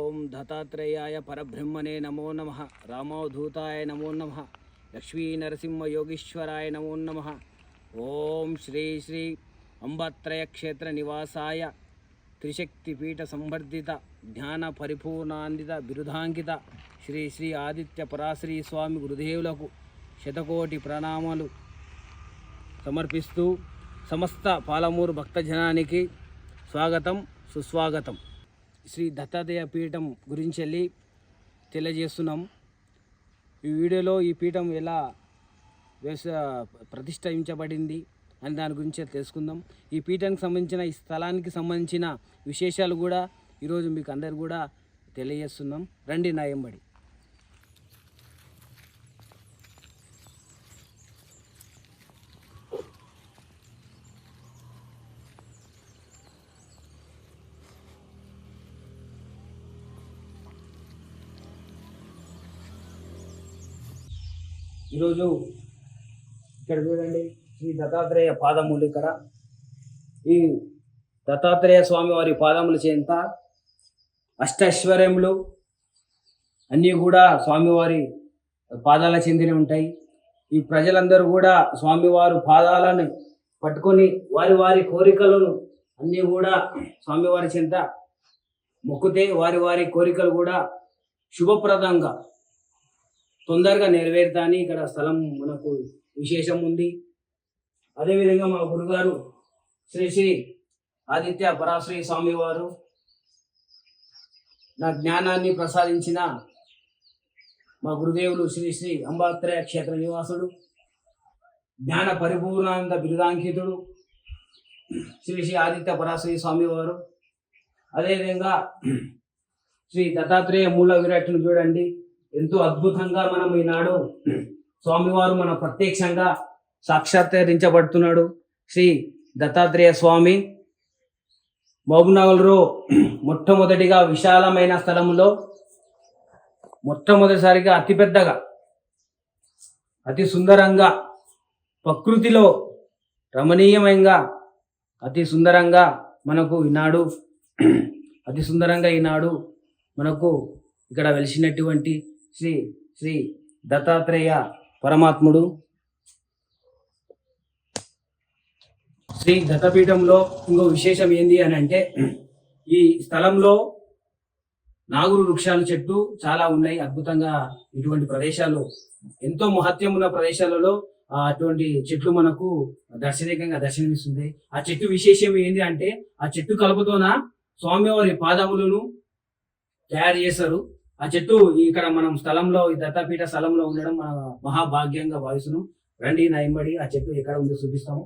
ఓం దత్తాత్రేయాయ పరబ్రహ్మణే నమో నమః. రామోధూతాయ నమో నమః. లక్ష్మీ నరసింహ యోగీశ్వరాయ నమో నమః. ఓం శ్రీ శ్రీ అంబత్రయ క్షేత్ర నివాసాయ త్రిశక్తిపీఠ సంవర్ధిత జ్ఞాన పరిపూర్ణాన్విత బిరుదాంకిత శ్రీ శ్రీ ఆదిత్య పరాశ్రీ స్వామి గురుదేవులకు శతకోటి ప్రణామాలు సమర్పిస్తూ సమస్త పాలమూరు భక్తజనానికి స్వాగతం సుస్వాగతం. శ్రీ దత్తాత్రేయ పీఠం గురించి వెళ్ళి తెలియజేస్తున్నాం. ఈ వీడియోలో ఈ పీఠం ఎలా ప్రతిష్ఠించబడింది అని దాని గురించి తెలుసుకుందాం. ఈ పీఠానికి సంబంధించిన ఈ స్థలానికి సంబంధించిన విశేషాలు కూడా ఈరోజు మీకు అందరు కూడా తెలియజేస్తున్నాం. రండి నా ఎంబడి. ఈరోజు ఇక్కడ చూడండి, శ్రీ దత్తాత్రేయ పాదములు. ఇక్కడ ఈ దత్తాత్రేయ స్వామి వారి పాదముల చెంత అష్టైశ్వర్యములు అన్నీ కూడా స్వామివారి పాదాల చెందిన ఉంటాయి. ఈ ప్రజలందరూ కూడా స్వామివారు పాదాలను పట్టుకొని వారి వారి కోరికలను అన్నీ కూడా స్వామివారి చెంత మొక్కితే వారి వారి కోరికలు కూడా శుభప్రదంగా తొందరగా నెరవేరుతాని ఇక్కడ స్థలం మనకు విశేషం ఉంది. అదేవిధంగా మా గురుగారు శ్రీ శ్రీ ఆదిత్య పరాశ్రీ స్వామి వారు నా జ్ఞానాన్ని ప్రసాదించిన మా గురుదేవులు శ్రీ శ్రీ అంబత్రయ క్షేత్ర నివాసుడు, జ్ఞాన పరిపూర్ణానంద బిరుదాంకితుడు శ్రీ శ్రీ ఆదిత్య పరాశ్రీ స్వామి వారు. అదేవిధంగా శ్రీ దత్తాత్రేయ మూల విరాట్ను చూడండి, ఎంతో అద్భుతంగా మనం ఈనాడు స్వామివారు మన ప్రత్యక్షంగా సాక్షాత్కరించబడుతున్నాడు. శ్రీ దత్తాత్రేయ స్వామి మహబూబ్నగర్లో మొట్టమొదటిగా విశాలమైన స్థలంలో మొట్టమొదటిసారిగా అతిపెద్దగా అతి సుందరంగా ప్రకృతిలో రమణీయమంగా అతి సుందరంగా ఈనాడు మనకు ఇక్కడ వెలిసినటువంటి శ్రీ శ్రీ దత్తాత్రేయ పరమాత్ముడు. శ్రీ దత్తపీఠంలో ఇంకో విశేషం ఏంది అని అంటే, ఈ స్థలంలో నాగురు వృక్షాల చెట్టు చాలా ఉన్నాయి. అద్భుతంగా ఇటువంటి ప్రదేశాలు, ఎంతో మహత్యం ఉన్న ప్రదేశాలలో అటువంటి చెట్లు మనకు దర్శనమిస్తుంది. ఆ చెట్టు విశేషం ఏంటి అంటే, ఆ చెట్టు కలుపుతోన స్వామివారి పాదములను తయారు చేస్తారు. ఆ చెట్టు ఇక్కడ మనం స్థలంలో, ఈ దత్తాపీఠ స్థలంలో ఉండడం మన మహాభాగ్యంగా భావిస్తున్నాం. రండి నా ఎంబడి, ఆ చెట్టు ఎక్కడ ఉందో చూపిస్తాము.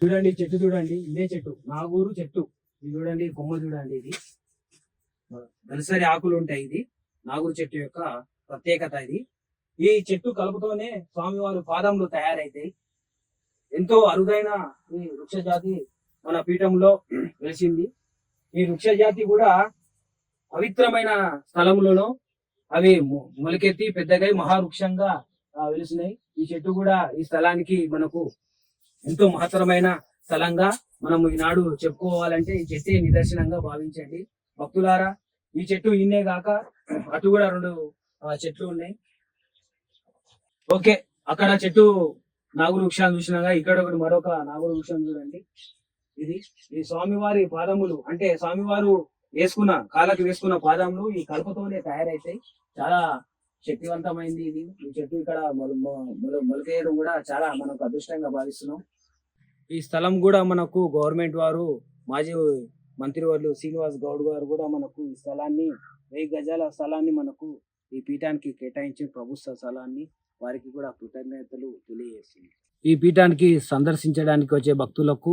చూడండి చెట్టు చూడండి, ఇదే చెట్టు నాగూరు చెట్టు. ఇది చూడండి, కొమ్మ చూడండి, ఇది దళసరి ఆకులు ఉంటాయి. ఇది నాగూరు చెట్టు యొక్క ప్రత్యేకత. ఇది ఈ చెట్టు కలుపుతోనే స్వామివారి పాదములు తయారైతాయి. ఎంతో అరుదైన ఈ వృక్ష జాతి మన పీఠంలో వెలిసింది. ఈ వృక్ష జాతి కూడా పవిత్రమైన స్థలములను అవి మొలకెత్తి పెద్దగా మహావృక్షంగా వెలిసినాయి. ఈ చెట్టు కూడా ఈ స్థలానికి మనకు ఎంతో మహత్తరమైన స్థలంగా మనం ఈనాడు చెప్పుకోవాలంటే ఈ చెట్టే నిదర్శనంగా భావించండి భక్తులారా. ఈ చెట్టు ఇన్నే కాక అటు కూడా 2 చెట్లు ఉన్నాయి. ఓకే, అక్కడ చెట్టు నాగురు వృక్షాన్ని చూసినాగా ఇక్కడ ఒకటి మరొక నాగురు వృక్షం చూడండి. ఇది స్వామివారి పాదములు, అంటే స్వామివారు కాళ్ళకి వేసుకున్న పాదములు ఈ కలపతోనే తయారైతాయి. చాలా శక్తివంతమైంది ఇది. ఈ చెట్టు ఇక్కడ మొలకేయడం కూడా చాలా మనకు అదృష్టంగా భావిస్తున్నాం. ఈ స్థలం కూడా మనకు గవర్నమెంట్ వారు, మాజీ మంత్రివర్యులు శ్రీనివాస్ గౌడ్ గారు కూడా మనకు ఈ స్థలాన్ని 1000 గజాల స్థలాన్ని మనకు ఈ పీఠానికి కేటాయించిన ప్రభుత్వ స్థలాన్ని వారికి కూడా కృతజ్ఞతలు తెలియజేస్తుంది. ఈ పీఠానికి సందర్శించడానికి వచ్చే భక్తులకు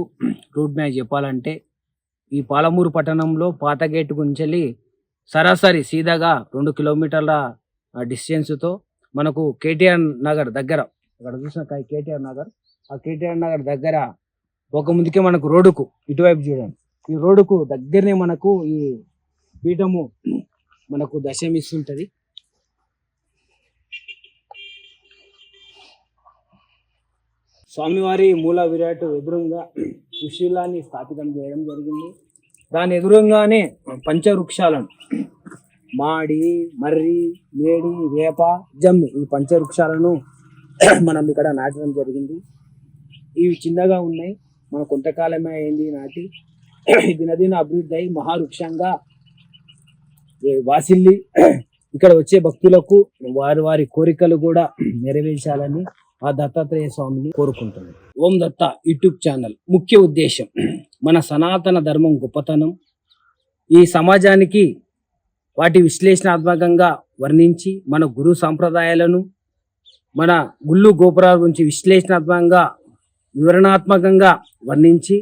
రూట్ మ్యాప్ చెప్పాలంటే, ఈ పాలమూరు పట్టణంలో పాత గేటు గురించి సరాసరి సీదాగా 2 కిలోమీటర్ల డిస్టెన్స్తో మనకు కేటీఆర్ నగర్ దగ్గర, అక్కడ చూసిన కేటీఆర్ నగర్, ఆ కేటీఆర్ నగర్ దగ్గర ఒక ముందుకే మనకు రోడ్డుకు ఇటువైపు చూడండి, ఈ రోడ్డుకు దగ్గరనే మనకు ఈ పీఠము మనకు దర్శనమిస్తుంటది. స్వామివారి మూల విరాట్ ఎదురుగా త్రిశూలాన్ని స్థాపితం చేయడం జరిగింది. దాని ఎదురుగానే పంచవృక్షాలను మాడి, మర్రి, మేడి, వేప, జమ్మి ఈ పంచవృక్షాలను మనం ఇక్కడ నాటడం జరిగింది. ఇవి చిన్నగా ఉన్నాయి, మన కొంతకాలమే అయింది నాటి. దినదిన అభివృద్ధి అయి మహావృక్షంగా వాసిల్లి ఇక్కడ వచ్చే భక్తులకు వారి వారి కోరికలు కూడా నెరవేర్చాలని ఆ దత్తాత్రేయ స్వామిని కోరుకుంటున్నాను. ఓం దత్త యూట్యూబ్ ఛానల్ ముఖ్య ఉద్దేశం మన సనాతన ధర్మం గొప్పతనం ఈ సమాజానికి వాటి విశ్లేషణాత్మకంగా వర్ణించి మన గురు సాంప్రదాయాలను మన గుళ్ళు గోపురాల గురించి విశ్లేషణాత్మకంగా వివరణాత్మకంగా వర్ణించి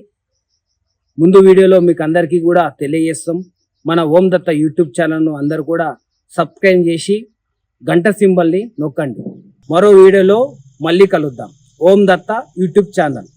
ముందు వీడియోలో మీకు అందరికీ కూడా తెలియజేస్తాం. మన ఓం దత్త యూట్యూబ్ ఛానల్ను అందరూ కూడా సబ్స్క్రైబ్ చేసి గంట సింబల్ని నొక్కండి. మరో వీడియోలో మళ్ళీ కలుద్దాం. ఓం దత్త యూట్యూబ్ ఛానల్.